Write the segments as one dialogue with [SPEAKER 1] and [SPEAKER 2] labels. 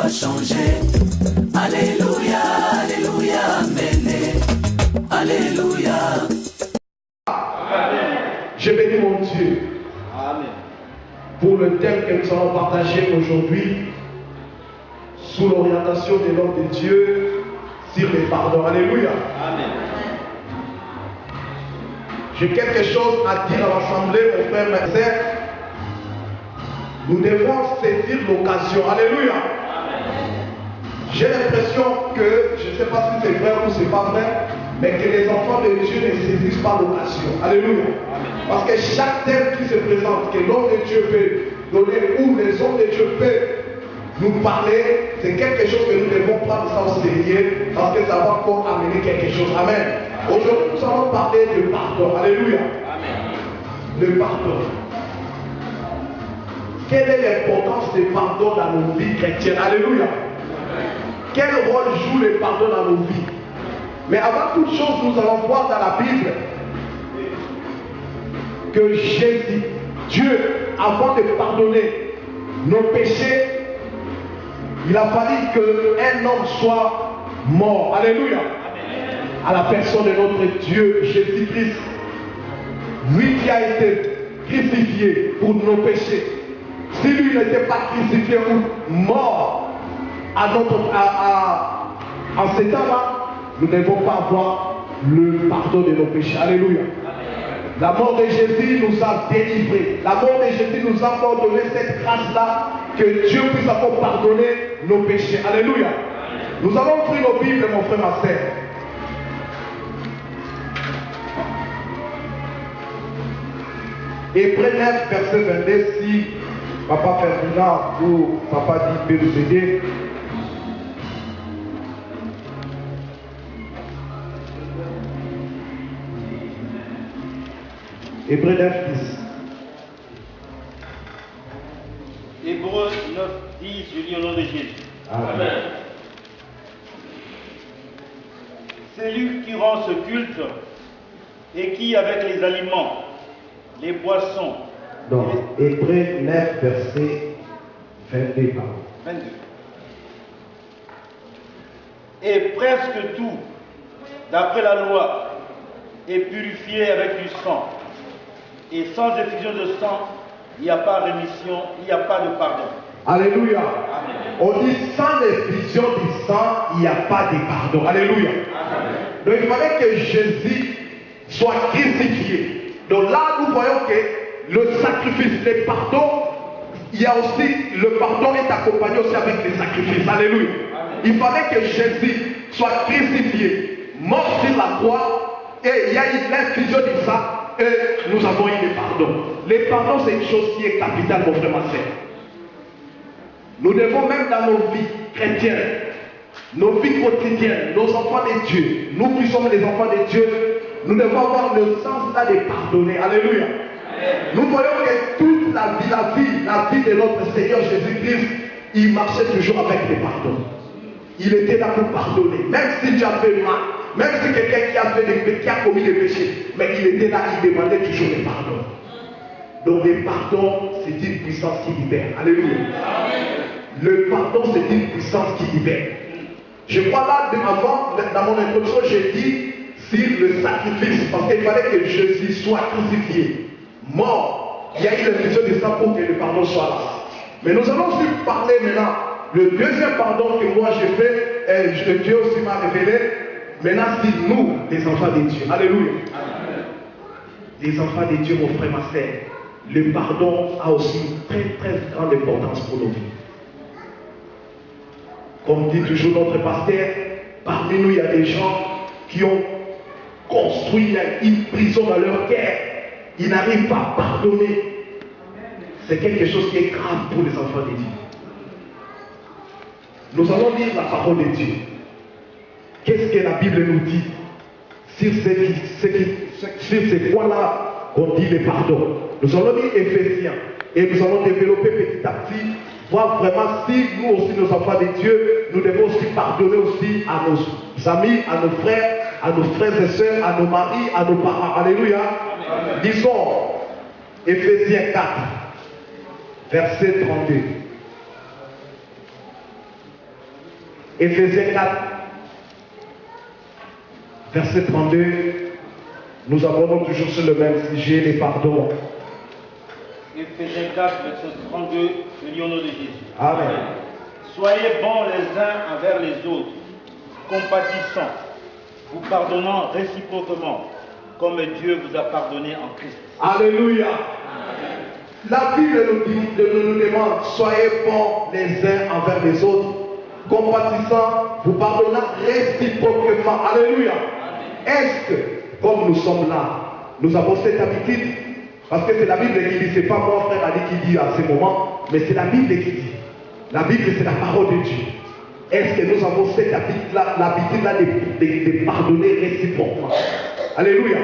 [SPEAKER 1] doit changer. Alléluia, Alléluia, Amen. Alléluia.
[SPEAKER 2] Je bénis mon Dieu.
[SPEAKER 3] Amen.
[SPEAKER 2] Pour le thème que nous allons partager aujourd'hui, sous l'orientation de l'homme de Dieu, sur les pardons. Alléluia.
[SPEAKER 3] Amen.
[SPEAKER 2] J'ai quelque chose à dire à l'assemblée, mon frère, ma sœur. Nous devons saisir l'occasion. Alléluia. J'ai l'impression que, je ne sais pas si c'est vrai ou c'est pas vrai, mais que les enfants de Dieu ne saisissent pas l'occasion. Alléluia. Parce que chaque thème qui se présente, que l'homme de Dieu peut donner, ou les hommes de Dieu peuvent nous parler, c'est quelque chose que nous devons prendre ça au sérieux, parce que ça va encore amener quelque chose. Amen. Aujourd'hui, nous allons parler de pardon. Alléluia. Le pardon. Quelle est l'importance du pardon dans nos vies chrétiennes? Alléluia. Quel rôle joue le pardon dans nos vies? Mais avant toute chose, nous allons voir dans la Bible que Jésus, Dieu, avant de pardonner nos péchés, il a fallu qu'un homme soit mort. Alléluia. À la personne de notre Dieu, Jésus-Christ. Lui qui a été crucifié pour nos péchés. Si lui n'était pas crucifié ou mort en ce temps-là, nous ne devons pas avoir le pardon de nos péchés. Alléluia. La mort de Jésus nous a délivrés. La mort de Jésus nous a encore donné cette grâce-là, que Dieu puisse encore pardonner nos péchés. Alléluia. Nous allons ouvrir nos Bibles, mon frère, ma sœur. Hébreux 9, verset 22, si Papa Ferdinand ou Papa dit peut nous aider. Hébreux 9, 10.
[SPEAKER 3] Hébreux 9, 10, je lis au nom de Jésus.
[SPEAKER 2] Amen.
[SPEAKER 3] C'est lui qui rend ce culte et qui, avec les aliments, les boissons.
[SPEAKER 2] Donc, Hébreux 9, verset 22.
[SPEAKER 3] 22. Et presque tout, d'après la loi, est purifié avec du sang. Et sans effusion de sang, il n'y a pas rémission, il n'y a pas de pardon.
[SPEAKER 2] Alléluia.
[SPEAKER 3] Amen.
[SPEAKER 2] On dit sans effusion du sang, il n'y a pas de pardon. Alléluia.
[SPEAKER 3] Amen.
[SPEAKER 2] Donc il fallait que Jésus soit crucifié. Donc là, nous voyons que le sacrifice, le pardon, il y a aussi, le pardon est accompagné aussi avec les sacrifices. Alléluia. Amen. Il fallait que Jésus soit crucifié, mort sur la croix, et il y a eu l'infusion du sang, et nous avons eu le pardon. Le pardon, c'est une chose qui est capitale, mon frère, ma soeur. Nous devons même dans nos vies chrétiennes, nos vies quotidiennes, nos enfants de Dieu, nous qui sommes les enfants de Dieu, nous devons avoir le sens là de pardonner. Alléluia. Nous voyons que toute la vie de notre Seigneur Jésus-Christ, il marchait toujours avec le pardon. Il était là pour pardonner. Même si tu as fait mal, même si quelqu'un qui a commis des péchés, mais il était là, il demandait toujours le pardon. Donc le pardon, c'est une puissance qui libère. Alléluia. Le pardon, c'est une puissance qui libère. Je crois là, avant, dans mon introduction, j'ai dit sur le sacrifice, parce qu'il fallait que Jésus soit crucifié, mort. Il y a eu l'infusion de sang pour que le pardon soit là. Mais nous allons aussi parler maintenant. Le deuxième pardon que moi j'ai fait, Dieu aussi m'a révélé. Maintenant, c'est nous, les enfants de Dieu. Alléluia. Amen. Les enfants de Dieu, mon frère, ma sœur. Le pardon a aussi une très très grande importance pour nos vies. Comme dit toujours notre pasteur, parmi nous il y a des gens qui ont construit une prison dans leur cœur. Ils n'arrivent pas à pardonner. C'est quelque chose qui est grave pour les enfants de Dieu. Nous allons lire la parole de Dieu. Qu'est-ce que la Bible nous dit sur ces points-là qu'on dit le pardon? Nous allons lire Éphésiens et nous allons développer petit à petit, voir vraiment si nous aussi, nos enfants de Dieu, nous devons aussi pardonner aussi à nos amis, à nos frères et sœurs, à nos maris, à nos parents. Alléluia. Amen. Lisons Éphésiens 4, verset 32. Éphésiens 4, verset 32, nous abordons toujours sur le même sujet, les pardons.
[SPEAKER 3] Éphésiens 4, verset 32, je lis au nom de Jésus.
[SPEAKER 2] Amen.
[SPEAKER 3] Soyez bons les uns envers les autres, compatissants, vous pardonnant réciproquement, comme Dieu vous a pardonné en Christ.
[SPEAKER 2] Alléluia. La Bible nous demande, soyez bons les uns envers les autres, compatissants, vous pardonnant réciproquement. Alléluia. Est-ce que, comme nous sommes là, nous avons cette habitude? Parce que c'est la Bible qui dit, c'est pas mon frère Ali qui dit à ce moment, mais c'est la Bible qui dit. La Bible, c'est la parole de Dieu. Est-ce que nous avons cette l'habitude-là de pardonner réciproquement? Alléluia.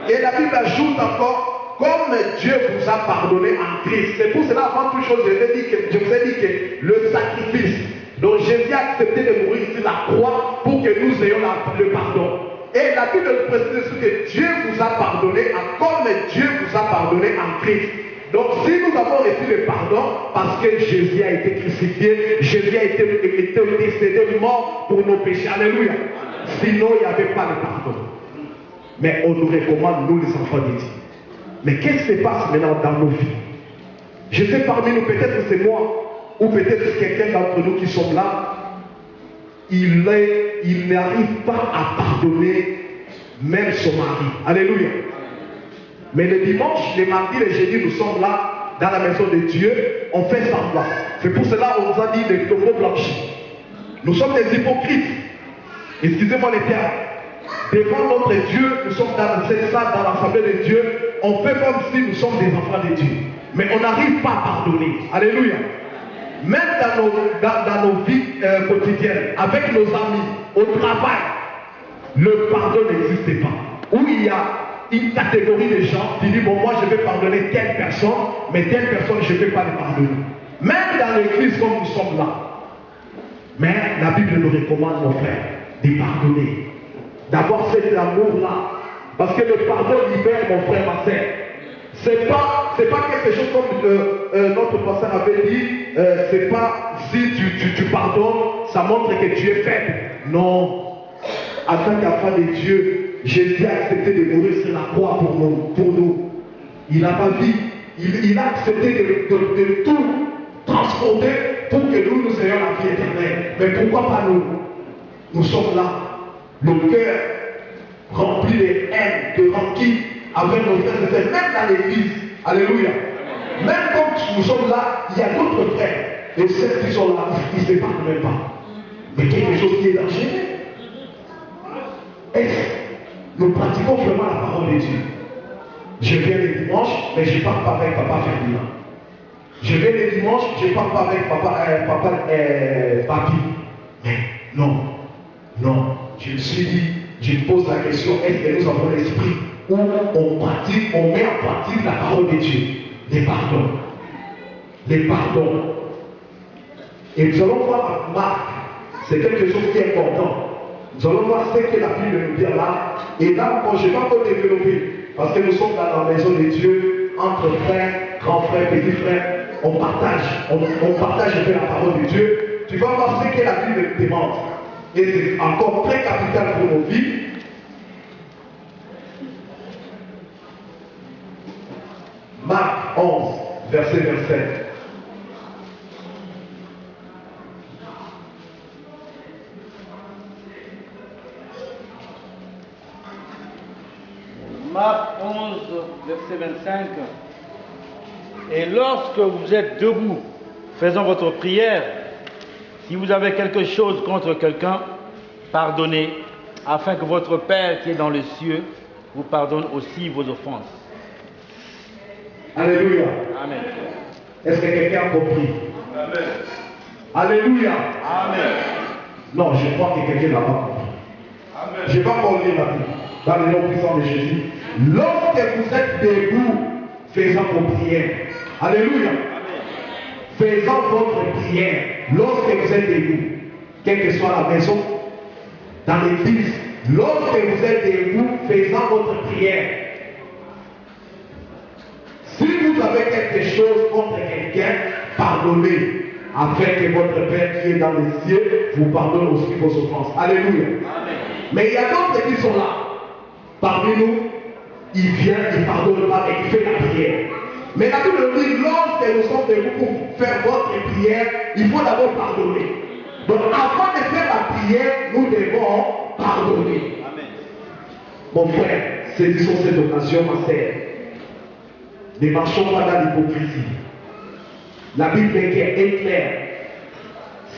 [SPEAKER 2] Et la Bible ajoute encore, comme Dieu vous a pardonné en Christ. C'est pour cela, avant toute chose, je vous ai dit que le sacrifice dont Jésus a accepté de mourir sur la croix pour que nous ayons le pardon. Et la Bible nous précise que Dieu vous a pardonné comme Dieu vous a pardonné en Christ. Donc si nous avons reçu le pardon, parce que Jésus a été crucifié, Jésus a été décédé, mort pour nos péchés. Alléluia. Sinon, il n'y avait pas de pardon. Mais on nous recommande, nous les enfants de Dieu. Mais qu'est-ce qui se passe maintenant dans nos vies? Je sais parmi nous, peut-être c'est moi, ou peut-être quelqu'un d'entre nous qui sommes là, il n'arrive pas à pardonner même son mari. Alléluia. Mais le dimanche, le mardi, le jeudi, nous sommes là, dans la maison de Dieu, on fait semblant. C'est pour cela qu'on nous a dit des tombeaux blanchis. Nous sommes des hypocrites. Excusez-moi les termes. Devant notre Dieu, nous sommes dans cette salle, dans l'assemblée de Dieu, on fait comme si nous sommes des enfants de Dieu. Mais on n'arrive pas à pardonner. Alléluia. Même dans nos vies quotidiennes, avec nos amis, au travail, le pardon n'existe pas. Où il y a une catégorie de gens qui disent, bon, moi je vais pardonner telle personne, mais telle personne, je ne vais pas le pardonner. Même dans l'église, comme nous sommes là. Mais la Bible nous recommande, mon frère, de pardonner. D'avoir cet amour-là. Parce que le pardon libère, mon frère, ma sœur. C'est pas quelque chose comme notre pasteur avait dit, c'est pas si tu pardonnes, ça montre que tu es faible. Non. En tant qu'enfant de Dieu, Jésus a accepté de mourir sur la croix pour nous. Il n'a pas dit, il a accepté de tout transporter pour que nous ayons la vie éternelle. Mais pourquoi pas nous? Nous sommes là, le cœur rempli de haine, de rancune avec nos frères et sœurs, même dans l'église. Alléluia. Même quand nous sommes là, il y a d'autres frères et ceux qui sont là, ils ne se parlent même pas. Mais quelque chose qui est dangereux. Est-ce que nous pratiquons vraiment la parole de Dieu? Je viens le dimanche, mais je ne parle pas avec papa Ferdinand. Je viens le dimanche, je ne parle pas avec papi. Mais non, je me suis dit, je me pose la question, est-ce que nous avons l'esprit où on pratique, on met en pratique la parole de Dieu? Les pardons. Les pardons. Et nous allons voir en Marc, c'est quelque chose qui est important. Nous allons voir ce que la Bible nous dit là. Et là, quand je ne vais pas développer, parce que nous sommes dans la maison de Dieu, entre frères, grands frères, petits frères, on partage un peu la parole de Dieu. Tu vas voir ce que la Bible te demande. Et c'est encore très capital pour nos vies. Marc 11, verset 27.
[SPEAKER 3] Marc 11, verset 25. Et lorsque vous êtes debout, faisant votre prière, si vous avez quelque chose contre quelqu'un, pardonnez, afin que votre Père qui est dans les cieux vous pardonne aussi vos offenses.
[SPEAKER 2] Alléluia.
[SPEAKER 3] Amen.
[SPEAKER 2] Est-ce que quelqu'un a compris?
[SPEAKER 3] Amen.
[SPEAKER 2] Alléluia.
[SPEAKER 3] Amen.
[SPEAKER 2] Non, je crois que quelqu'un n'a pas compris.
[SPEAKER 3] Amen.
[SPEAKER 2] Je vais encore lire la Bible dans le nom puissant de Jésus. Lorsque vous êtes debout, faisant vos prières. Alléluia.
[SPEAKER 3] Amen.
[SPEAKER 2] Faisant votre prière. Lorsque vous êtes debout, quelle que soit la maison, dans l'église, lorsque vous êtes debout, faisant votre prière. Si vous avez quelque chose contre quelqu'un, pardonnez. afin que votre Père qui est dans les cieux vous pardonne aussi vos offenses. Alléluia.
[SPEAKER 3] Amen.
[SPEAKER 2] Mais il y a d'autres qui sont là. Parmi nous, il vient, il pardonne pas et il fait la prière. Mais la Bible dit, lorsque nous sommes debout pour faire votre prière, il faut d'abord pardonner. Donc avant de faire la prière, nous devons pardonner.
[SPEAKER 3] Amen.
[SPEAKER 2] Mon frère, saisissons cette occasion, ma sœur. Ne marchons pas dans l'hypocrisie. La Bible est claire.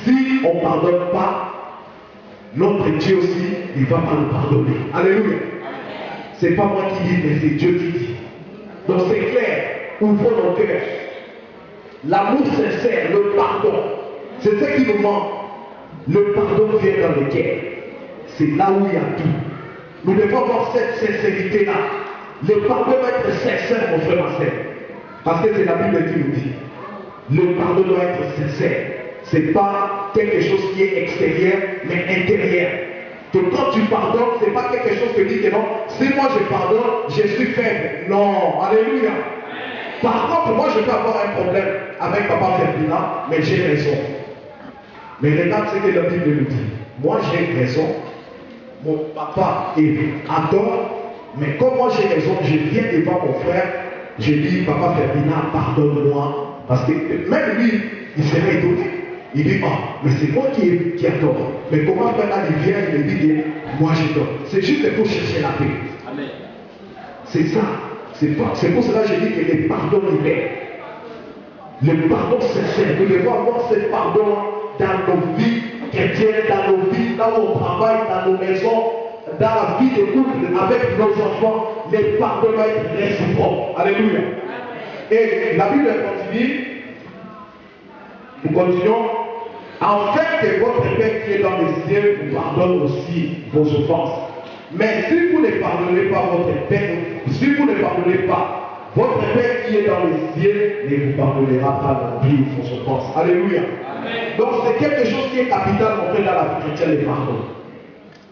[SPEAKER 2] Si on ne pardonne pas, notre Dieu aussi, il ne va pas nous pardonner. Alléluia. Ce n'est pas moi qui dis, mais c'est Dieu qui dit. Donc c'est clair. Ouvrons nos cœurs. L'amour sincère, le pardon, c'est ce qui nous manque. Le pardon vient dans le cœur. C'est là où il y a tout. Nous devons avoir cette sincérité-là. Le pardon doit être sincère, mon frère, ma sœur. Parce que c'est la Bible qui nous dit. Le pardon doit être sincère. Ce n'est pas quelque chose qui est extérieur, mais intérieur. Que quand tu pardonnes, ce n'est pas quelque chose qui dit que non, si moi je pardonne, je suis faible. Non, alléluia. Par contre, moi je peux avoir un problème avec papa Ferdinand, mais j'ai raison. Mais regarde ce que la Bible nous dit. Moi j'ai raison, mon papa adore, mais comme moi j'ai raison, je viens devant mon frère, je dis, papa Ferdinand, pardonne-moi. Parce que même lui, il serait étonné. Il dit, ah, mais c'est moi qui adore. Mais comment maintenant il vient, il me dit que moi j'adore. C'est juste pour chercher la paix.
[SPEAKER 3] Amen.
[SPEAKER 2] C'est ça. C'est pour cela que je dis que le pardon libère. Le pardon sincère. Nous devons avoir ce pardon dans nos vies chrétiennes, dans nos vies, dans nos travail, dans nos maisons, dans la vie de couple, avec nos enfants. Le pardon doit être réciproque. Alléluia. Et la Bible continue. Nous continuons. En fait, que votre Père qui est dans les cieux vous pardonne aussi vos offenses. Mais si vous ne pardonnez pas votre Père, si vous ne pardonnez pas, votre Père qui est dans les cieux ne vous pardonnera pas non plus vos offenses. Alléluia. Amen. Donc c'est quelque chose qui est capital en fait dans la vie chrétienne, le pardon.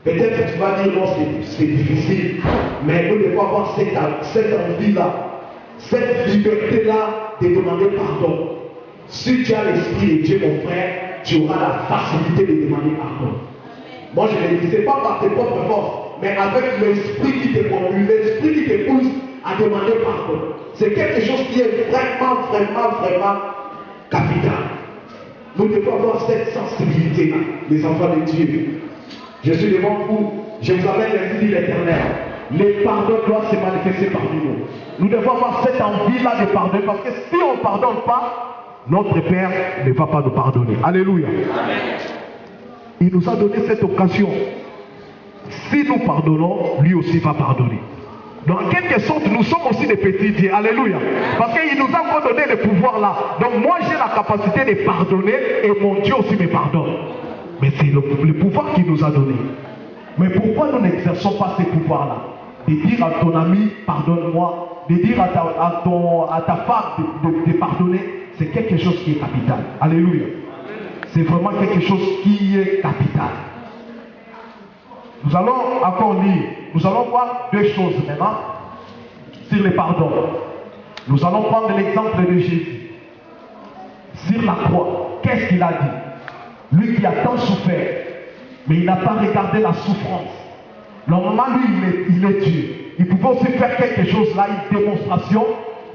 [SPEAKER 2] Peut-être que tu vas dire non, c'est difficile, mais nous devons avoir cette envie-là, cette liberté-là de demander pardon. Si tu as l'esprit de Dieu, mon frère, tu auras la facilité de demander pardon. Moi je ne le dis, ce n'est pas par tes propres forces, mais avec l'esprit qui te conduit, l'esprit qui te pousse à demander pardon. C'est quelque chose qui est vraiment capital. Nous devons avoir cette sensibilité-là, les enfants de Dieu. Je suis devant vous, je vous amène les vies éternelles. Les pardons doivent se manifester parmi nous. Nous devons avoir cette envie-là de pardonner, parce que si on ne pardonne pas, notre Père ne va pas nous pardonner. Alléluia. Amen. Il nous a donné cette occasion. Si nous pardonnons, lui aussi va pardonner. Donc, en quelque sorte, nous sommes aussi des petits dieux. Alléluia. Parce qu'il nous a encore donné le pouvoir là. Donc, moi, j'ai la capacité de pardonner et mon Dieu aussi me pardonne. Mais c'est le pouvoir qu'il nous a donné. Mais pourquoi nous n'exerçons pas ce pouvoir-là? De dire à ton ami, pardonne-moi. De dire à ta femme de pardonner. C'est quelque chose qui est capital. Alléluia. C'est vraiment quelque chose qui est capital. Nous allons encore lire. Nous allons voir deux choses maintenant sur le pardon. Nous allons prendre l'exemple de Jésus. Sur la croix, qu'est-ce qu'il a dit? Lui qui a tant souffert, mais il n'a pas regardé la souffrance. Normalement, lui, il est Dieu. Il pouvait aussi faire quelque chose là, une démonstration,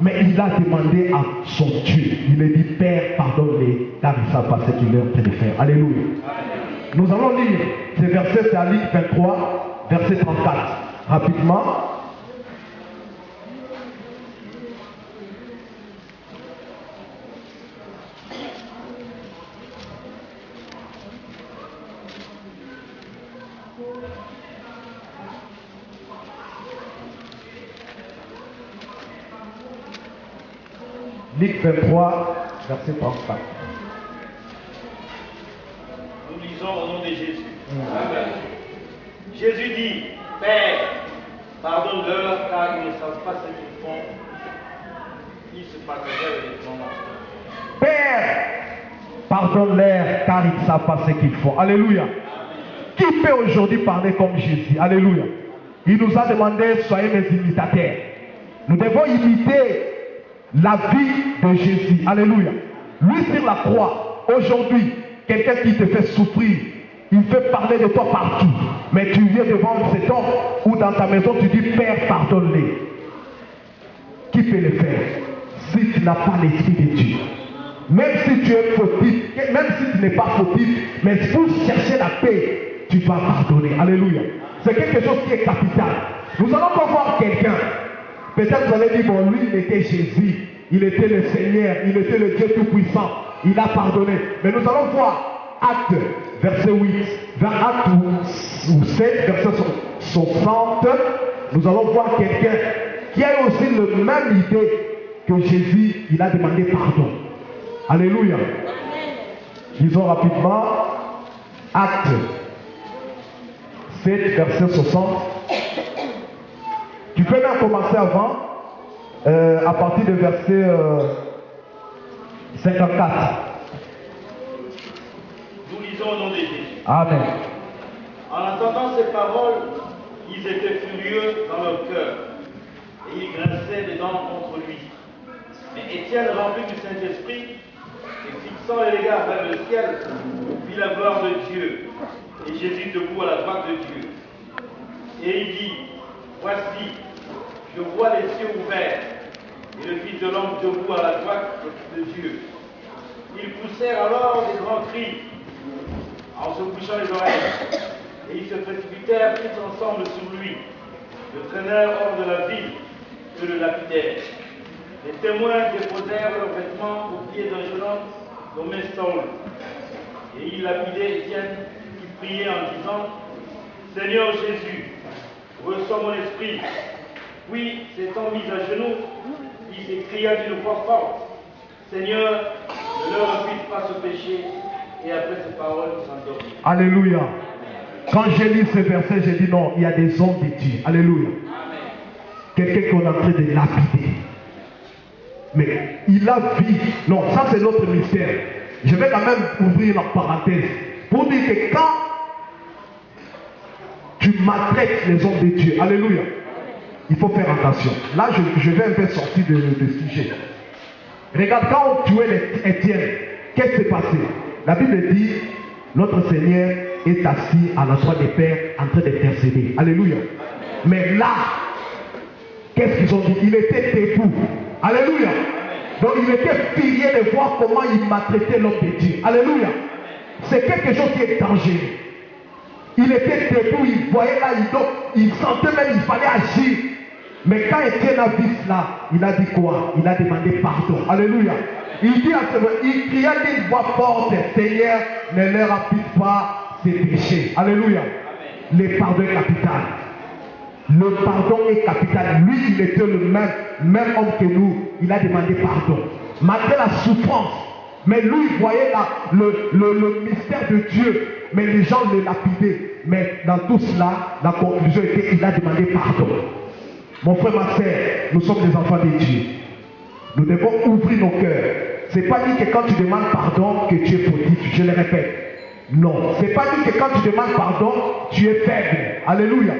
[SPEAKER 2] mais il a demandé à son Dieu. Il a dit, Père, pardonne-les, car ils ne savent pas ce qu'ils sont en train de faire. Alléluia. Nous allons lire ces versets, c'est à Luc 23, verset 34. Rapidement. Luc 23, verset 34.
[SPEAKER 3] Nous lisons au nom de Jésus. Amen. Jésus dit, Père, pardonne-leur car ils ne savent pas ce qu'ils font. Il se partageait avec mon master.
[SPEAKER 2] Père, pardonne-leur car ils ne savent pas ce qu'ils font. Alléluia. Amen. Qui peut aujourd'hui parler comme Jésus? Alléluia. Il nous a demandé, soyez mes imitateurs. Nous devons imiter la vie de Jésus. Alléluia. Lui sur la croix, Aujourd'hui, quelqu'un qui te fait souffrir, il fait parler de toi partout. Mais tu viens devant cet homme ou dans ta maison, tu dis, Père, pardonne-les. Qui peut le faire si tu n'as pas l'Esprit de Dieu? Même si tu es fautif, même si tu n'es pas fautif, mais pour chercher la paix, tu dois pardonner. Alléluia. C'est quelque chose qui est capital. Nous allons encore voir quelqu'un. Peut-être vous allez dire, bon, lui, il était Jésus, il était le Seigneur, il était le Dieu Tout-Puissant, il a pardonné. Mais nous allons voir Actes, verset 8, vers Actes 7, verset 60, nous allons voir quelqu'un qui a aussi la même idée que Jésus, il a demandé pardon. Alléluia. Disons rapidement, Actes 7, verset 60. Tu peux même commencer avant, à partir du verset 54.
[SPEAKER 3] Nous lisons au nom de Jésus.
[SPEAKER 2] Amen.
[SPEAKER 3] En entendant ces paroles, ils étaient furieux dans leur cœur et ils grinçaient des dents contre lui. Mais Étienne, rempli du Saint-Esprit, et fixant les regards vers le ciel, vit la gloire de Dieu et Jésus debout à la droite de Dieu. Et il dit, voici, je vois les cieux ouverts et le Fils de l'homme debout à la droite de Dieu. Ils poussèrent alors des grands cris en se bouchant les oreilles, et ils se précipitèrent tous ensemble sur lui, le traînèrent hors de la ville et le lapidèrent. Les témoins déposèrent leurs vêtements aux pieds d'un jeune homme nommé Saul, et ils lapidaient Étienne qui priait en disant, Seigneur Jésus, reçois mon esprit. Puis, s'étant mis à genoux, il s'écria d'une voix forte, Seigneur, ne leur impute pas ce péché. Et après ces paroles, il s'endormit.
[SPEAKER 2] Alléluia. Quand j'ai lu ce verset, j'ai dit non, il y a des hommes de Dieu. Alléluia. Quelqu'un qu'on est en train de lapider. Mais il a vu. Non, ça c'est notre mystère. Je vais quand même ouvrir la parenthèse pour dire que quand tu maltraites les hommes de Dieu, alléluia, il faut faire attention. Là, je vais un peu sortir de sujet. Regarde, quand on tuait Étienne, qu'est-ce qui s'est passé? La Bible dit, notre Seigneur est assis à la droite des pères en train d'intercéder. Alléluia. Mais là, qu'est-ce qu'ils ont dit? Il était debout. Alléluia. Donc il était furieux de voir comment il maltraitait l'homme de Dieu. Alléluia. C'est quelque chose qui est dangereux. Il était debout, il voyait là, il sentait même qu'il fallait agir. Mais quand Étienne a vu cela, il a dit quoi? Il a demandé pardon. Alléluia. Il dit à ce moment, il cria d'une voix forte, Seigneur, ne leur impute pas ses péchés. Alléluia. Le pardon est capital. Le pardon est capital. Lui, il était le même homme que nous. Il a demandé pardon. Malgré la souffrance. Mais lui, il voyait là le mystère de Dieu. Mais les gens le lapidaient. Mais dans tout cela, la conclusion était qu'il a demandé pardon. Mon frère, ma soeur, nous sommes des enfants de Dieu. Nous devons ouvrir nos cœurs. Ce n'est pas dit que quand tu demandes pardon, que tu es fautif. Je le répète. Non. Ce n'est pas dit que quand tu demandes pardon, tu es faible. Alléluia.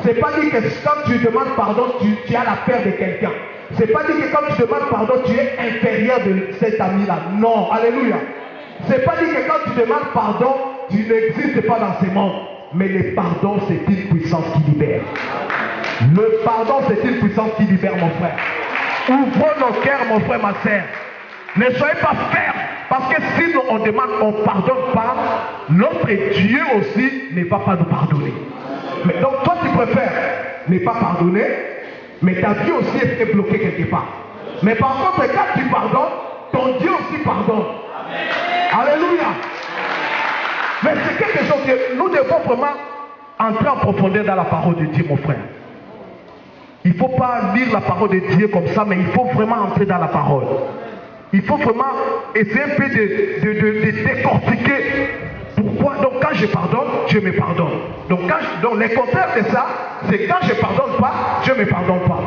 [SPEAKER 2] Ce n'est pas dit que quand tu demandes pardon, tu as la peur de quelqu'un. Ce n'est pas dit que quand tu demandes pardon, tu es inférieur de cet ami-là. Non. Alléluia. Ce n'est pas dit que quand tu demandes pardon, tu n'existes pas dans ce monde. Mais le pardon, c'est une puissance qui libère. Le pardon, c'est une puissance qui libère, mon frère. Ouvrons nos cœurs, mon frère, ma soeur. Ne soyez pas fermes. Parce que si nous, on demande, on ne pardonne pas, notre Dieu aussi ne va pas nous pardonner. Mais donc, toi, tu préfères ne pas pardonner, mais ta vie aussi est bloquée quelque part. Mais par contre, quand tu pardonnes, ton Dieu aussi pardonne. Amen. Alléluia. Mais c'est quelque chose que nous devons vraiment entrer en profondeur dans la parole de Dieu, mon frère. Il ne faut pas lire la parole de Dieu comme ça, mais il faut vraiment entrer dans la parole. Il faut vraiment essayer un peu de décortiquer. Pourquoi? Donc quand je pardonne, je me pardonne. Donc le contraire de ça, c'est quand je ne pardonne pas, je ne me pardonne pas.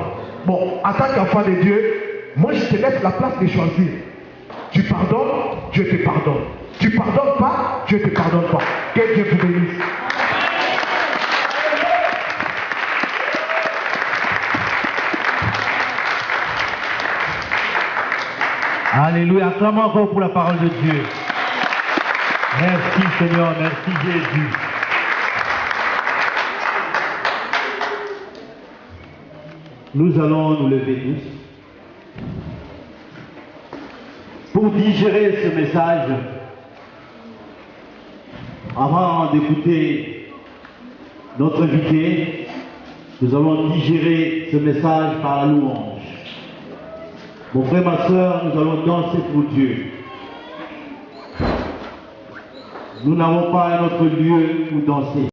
[SPEAKER 2] Bon, en tant qu'enfant de Dieu, moi je te laisse la place de choisir. Tu pardonnes, je te pardonne. Tu ne pardonnes pas, je ne te pardonne pas. Que Dieu vous bénisse.
[SPEAKER 4] Alléluia. Acclamons encore pour la parole de Dieu. Merci Seigneur, merci Jésus. Nous allons nous lever tous pour digérer ce message avant d'écouter notre invité. Nous allons digérer ce message par la louange. Mon frère, ma soeur, nous allons danser pour Dieu. Nous n'avons pas un autre lieu où danser.